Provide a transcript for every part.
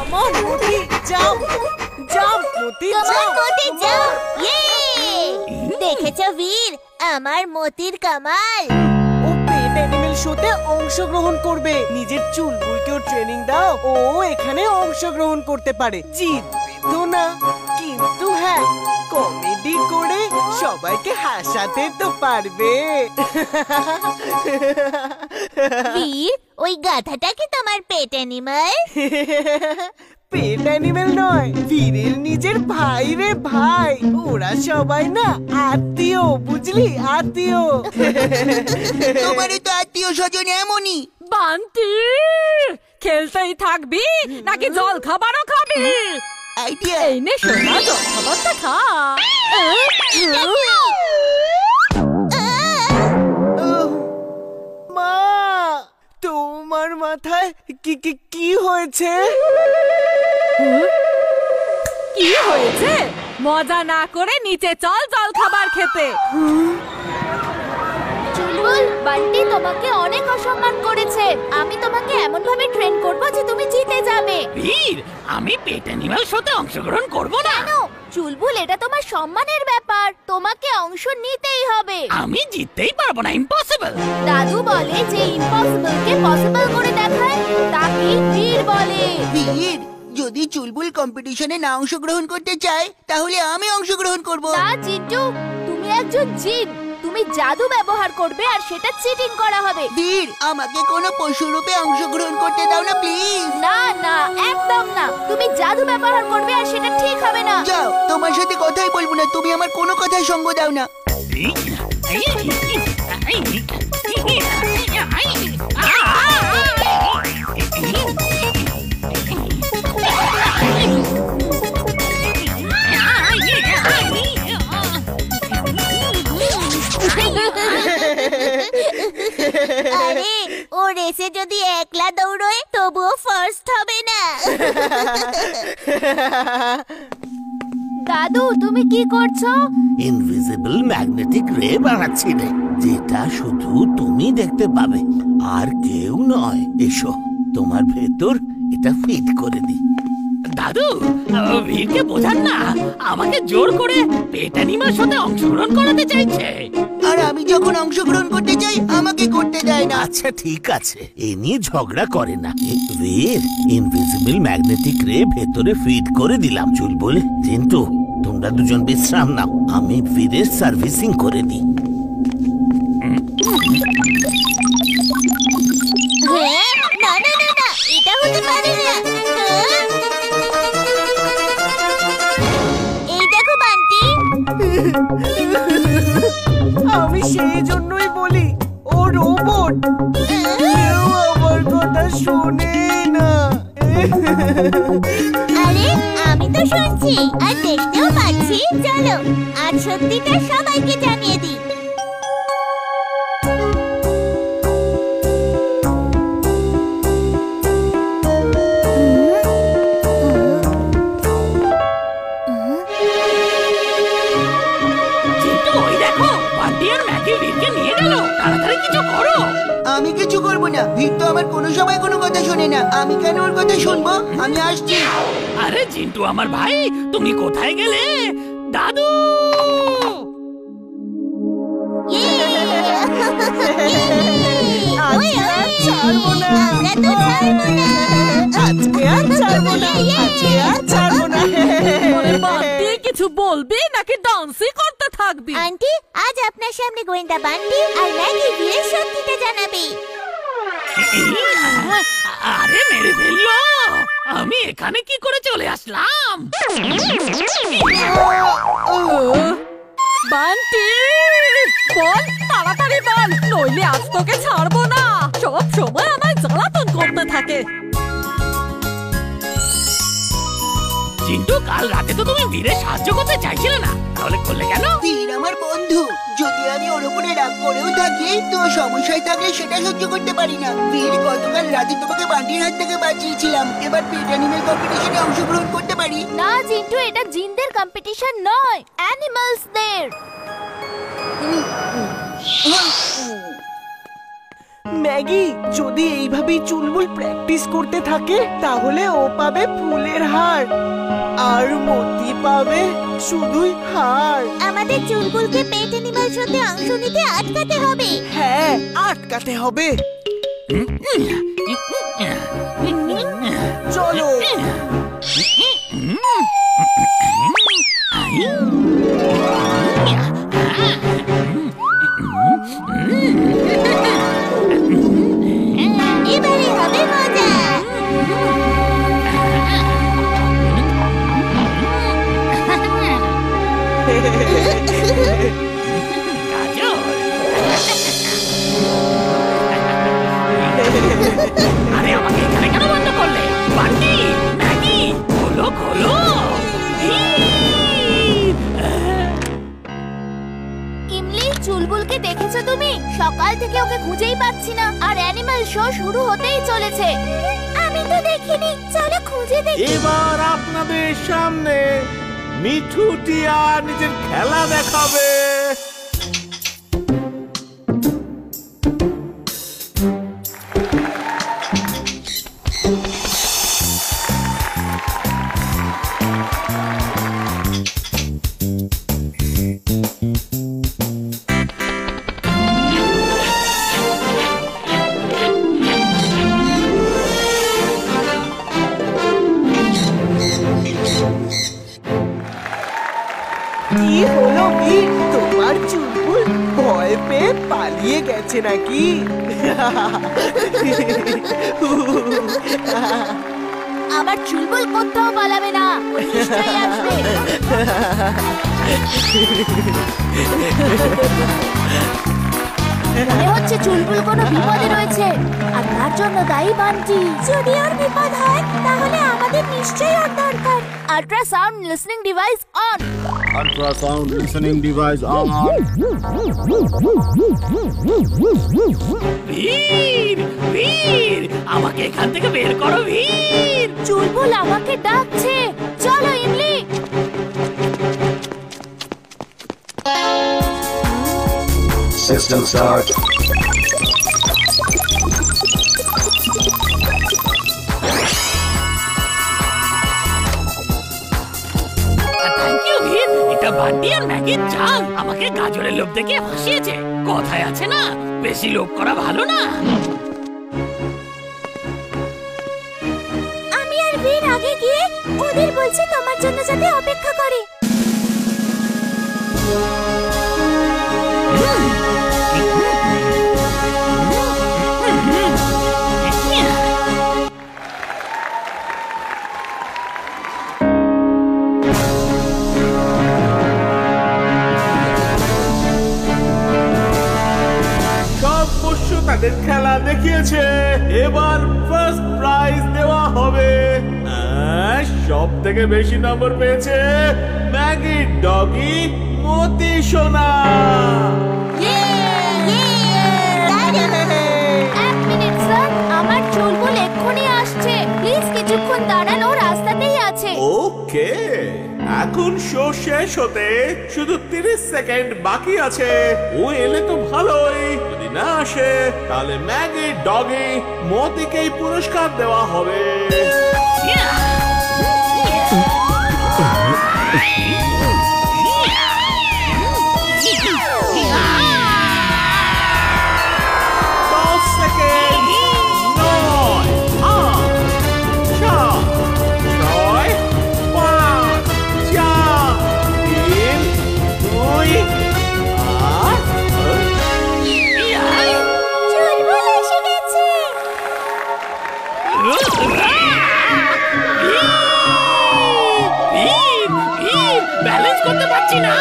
আমার মতি jump jump মতি jump দেখেছো বীর আমার মতির কামাল। ও পেট অ্যানিমেল শোতে অংশগ্রহণ করবে। নিজের চুলবুলকেও ট্রেনিং দাও, ও এখানে অংশগ্রহণ করতে পারে। জিতবে তো না, কিন্তু হ্যাঁ কমেডি করে সবাইকে হাসাতে তো পারবে। বীর ওই গাধাটা কি তোমার পেট অ্যানিমাল? পেট অ্যানিমেল নয়, বীরের নিজের ভাই রে ভাই। ওরা সবাই না আত্মীয়, বুঝলি, আত্মীয়। তোমারই তো আত্মীয় স্বজন এমনই। বান্টি খেলতেই থাকবি নাকি জল খাবারও খাবি? আইডিয়া। এই নে সোনা, জল খাবারটা খা। মা, তোমার মাথায় কি হয়েছে? কি হয়েছে? মজা না করে নিচে চল জল খাবার খেতে। চুলবুল, বান্টি তোমাকে অনেক অসম্মান করেছে। আমি তোমাকে এমন ভাবে ট্রেন করব যে তুমি জিতে যাবে। বীর, আমি পেট অ্যানিমাল শোতে অংশগ্রহণ করব না। কেন? চুলবুল, এটা তোমার সম্মানের ব্যাপার, তোমাকে অংশ নিতেই হবে। আমি জিততেই পারবো না, ইম্পসিবল। দাদু বলে যে ইম্পসিবল কে পসিবল করে দেখায় তাকে বীর বলে। বীর, যদি চুলবুল কম্পিটিশনে না অংশগ্রহণ করতে চায় তাহলে আমি অংশগ্রহণ করব। না চিন্টু, তুমি একজন জিন, তুমি জাদু ব্যবহার করবে আর সেটা চিটিং করা হবে। বীর, আমাকে কোনো পশু রূপে অংশগ্রহণ করতে দাও না প্লিজ। না না, একদম না, তুমি জাদু ব্যবহার করবে আর সেটা ঠিক হবে না। যাও, তোমার সাথে কথাই বলবো না, তুমি আমার কোনো কথায় সঙ্গ দাও না। আরে ও রেসে যদি একলা দৌড়য় তবুও ফার্স্ট হবে না। দাদু, তুমি কি করছো? ইনভিজিবল ম্যাগনেটিক রে বানাচ্ছি রে, যেটা শুধু তুমি দেখতে পাবে আর কেউ নয়। এসো, তোমার ভেতর এটা ফিট করে দি। দাদু, বীরকে বোঝান না, আমাকে জোর করে পেট অ্যানিমাল শোতে অংশগ্রহণ করাতে চাইছে। আর আমি যখন অংশগ্রহণ করতে চাই আমাকে করতে দেয় না। আচ্ছা ঠিক আছে, এ নিয়ে ঝগড়া করে না। বীর, ইনভিজিবল ম্যাগনেটিক রে ভেতরে ফিট করে দিলাম। চুলবুল, চিন্টু, তোমরা দুজন বিশ্রাম নাও, আমি বীরের সার্ভিসিং করে দিই। না না না না, এটা হতে পারে না। এই দেখো বান্টি। আমি সেই জন্যই বলি ও রোবট, কেউ আমার কথা শোনে না। আরে আমি তো শুনছি আর দেখতেও পাচ্ছি। চলো আজ সত্যিটা সবাইকে জানিয়ে দিই। তাড়াতাড়ি কিছু করো। আমি কিছু করবো না, ভিড় তো আমার কোনো সময় কোনো কথা শোনে না। আমি কেন ওর কথা শুনবো? আমি আসছি। আরে জিন্টু আমার ভাই, তুমি কোথায় গেলে? দাদু, কিছু বলবি নাকি ডান্সই করতে থাকবি? আন্টি, আজ আপনার সামনে গোয়েন্দা বান্টি আর ম্যাগি বীরের সত্যিটা জানাবে। আরে মেরে ফেললো, আমি এখানে কি করে চলে আসলাম? বান্টি বল, তাড়াতাড়ি বল, নইলে আজ তোকে ছাড়বো না। সব সময় আমায় জ্বালাতন করতে থাকে। জিন্টু, কাল রাতে তো তুমি বীরের সাহায্য করতে চাইছিলে না, তাহলে করলে কেন? বীর আমার বন্ধু, যদি আমি ওর উপরে রাগ করেও থাকি তো সমস্যায় থাকলে সেটা সহ্য করতে পারি না। বীর, গতকাল রাতে তোমাকে বান্টির হাত থেকে বাঁচিয়েছিলাম, এবার পেট অ্যানিমেল কম্পিটিশনে অংশগ্রহণ করতে পারি না জিন্টু, এটা জিনদের কম্পিটিশন নয়, অ্যানিমালসদের। ম্যাগি, যদি এইভাবেই চুলবুল প্র্যাকটিস করতে থাকে তাহলে ও পাবে ফুলের হার আর মতি পাবে শুধুই হার। আমাদের চুলবুলকে পেট অ্যানিমাল শোতে অংশ নিতে আটকাতে হবে। হ্যাঁ, আটকাতে হবে। চলো। এবারে হবে মজা। আরে আমাকে এখানে কেন বন্ধ করলে? বান্টি, ম্যাগি, খোলো খোলো। ইমলি, চুলবুলকে দেখেছো তুমি? সকাল থেকে ওকে খুঁজেই পাচ্ছি না, আর অ্যানিমাল শো শুরু হতেই চলেছে। আমি তো দেখিনি, চলো খুঁজে দেখি। এবার আপনাদের সামনে মিঠু টিয়া নিজের খেলা দেখাবে। কি হলো বীর, তোমার চুলবুল ভয় পেয়ে পালিয়ে গেছে নাকি? আমার চুলবুল কোথাও পালাবে না, ও নিশ্চয়ই আসবে। মনে হচ্ছে চুলবুল কোনো বিপদে রয়েছে, আর তার জন্য দায়ী বান্টি। যদি ওর বিপদ হয় তাহলে আমাদের নিশ্চয়ই ওর দরকার। Ultrasound listening device on. Ultrasound listening device on. বীর, বীর, আমাকে এখান থেকে বের করো বীর। চুলবুল আমাকে ডাকছে, চলো ইমলি। System start. থ্যাংক ইউ বীর, এটা বান্টি আর ম্যাগির চাল। আমাকে গাজরের লোভ দেখে হাসিয়েছে। কথায় আছে না, বেশি লোভ করা ভালো না। আমি আর বীর আগে গিয়ে ওদের বলছি তোমার জন্য যাতে অপেক্ষা করে। সব পোষ্য তাদের খেলা দেখিয়েছে, এবার ফার্স্ট প্রাইজ দেওয়া হবে। সব থেকে বেশি নম্বর পেয়েছে ম্যাগি ডগি মতি সোনা। এক মিনিট স্যার, আমার চুলবুল এক্ষুনি আসছে। প্লিজ কিছুক্ষণ দাঁড়ান, ও রাস্তাতেই আছে। ওকে, এখন শো শেষ হতে শুধু 30 সেকেন্ড বাকি আছে। ও এলে তো ভালোই, যদি না আসে তাহলে ম্যাগি ডগি মতিকেই পুরস্কার দেওয়া হবে। চুলবুল এসে গেছে। ব্যালেন্স করতে পারছি না।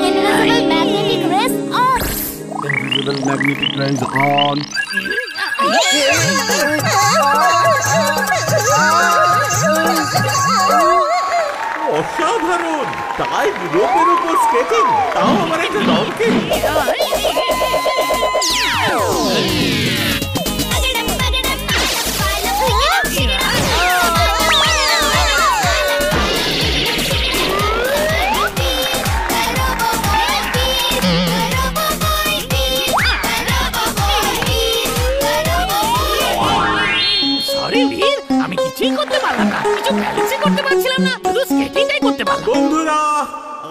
Invisible magnetic race on. Invisible magnetic rays on. অসাধারণ, তাই রোপের উপর স্কেটিং, তাও আমার একটা রঙকে। কিছুই করতে পারলাম না, কিছু ব্যালেন্সই করতে পারছিলাম না, শুধু স্কেটিংটাই করতে পারলাম। বন্ধুরা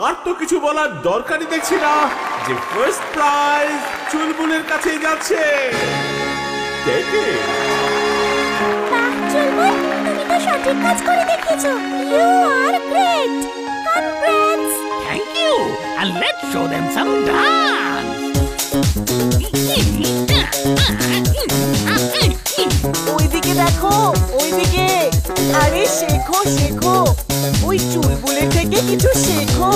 আর তো কিছু বলার দরকারই দেখছি না যে ফার্স্ট প্রাইজ চুলবুলের কাছেই যাচ্ছে। Take it. বাহ চুলবুল, তুমি তো সঠিক কাজ করে দেখিয়েছো। You are great. Congrats. Thank you, and let's show them some dance. ওইদিকে দেখো, ওইদিকে। আরে শেখো শেখো, ওই চুলবুলের থেকে কিছু শেখো।